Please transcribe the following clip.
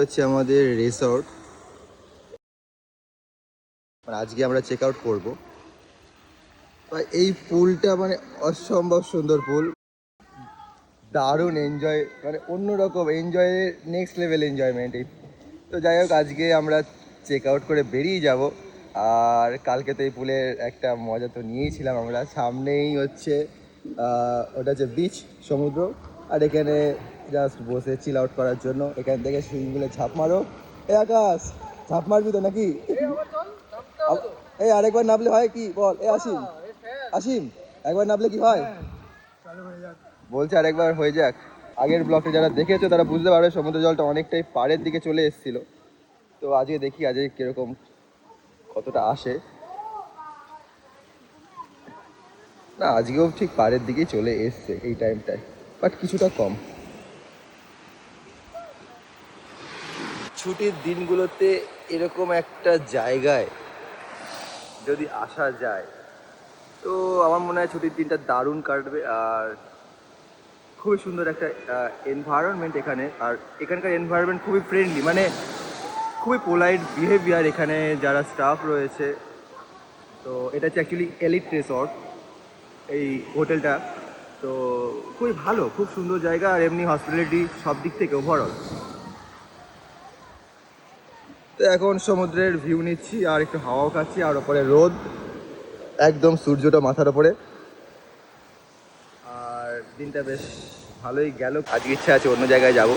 হচ্ছে আমাদের রিসর্ট, আজকে আমরা চেক আউট করবো। এই পুলটা মানে অসম্ভব সুন্দর পুল, দারুণ এনজয়, মানে অন্যরকম এনজয়ের নেক্সট লেভেল এনজয়মেন্ট এই। তো যাই হোক, আজকে আমরা চেক আউট করে বেরিয়ে যাব। আর কালকে তো এই পুলের একটা মজা তো নিয়েইছিলাম আমরা। সামনেই হচ্ছে ওটা হচ্ছে বিচ, সমুদ্র। আর এখানে জাস্ট বসে চিল আউট করার জন্য এখান থেকে সুইমিং পুলে ঝাঁপ মারো। এ আকাশ, ঝাঁপ মারবি তো নাকি? এই আরেকবার নামলে হয় কি বল? এ আসিম, আসিম একবার নামলে কি হয়? বলছে আরেকবার হয়ে যাক। আগের ব্লগটা যারা দেখেছো তারা বুঝতে পারবে সমুদ্র জলটা অনেকটাই পাড়ের দিকে চলে এসেছিল। তো আজকে দেখি আজকে কিরকম কতটা আসে। না, আজকেও ঠিক পাড়ের দিকেই চলে এসছে এই টাইমটায়, বাট কিছুটা কম। ছুটির দিনগুলোতে এরকম একটা জায়গায় যদি আসা যায় তো আমার মনে হয় ছুটির দিনটা দারুণ কাটবে। আর খুবই সুন্দর একটা এনভায়রনমেন্ট এখানে। আর এখানকার এনভায়রনমেন্ট খুবই ফ্রেন্ডলি, মানে খুবই পোলাইট বিহেভিয়ার এখানে যারা স্টাফ রয়েছে। তো এটা হচ্ছে অ্যাকচুয়ালি এলিট রিসর্ট এই হোটেলটা। তো খুবই ভালো, খুব সুন্দর জায়গা। আর এমনি হসপিটালিটি সব দিক থেকে ওভারঅল। তো এখন সমুদ্রের ভিউ নিচ্ছি আর একটু হাওয়াও খাচ্ছি, আর ওপরে রোদ, একদম সূর্যটা মাথার ওপরে। আর দিনটা বেশ ভালোই গেল। আজকে ইচ্ছা আছে অন্য জায়গায় যাব।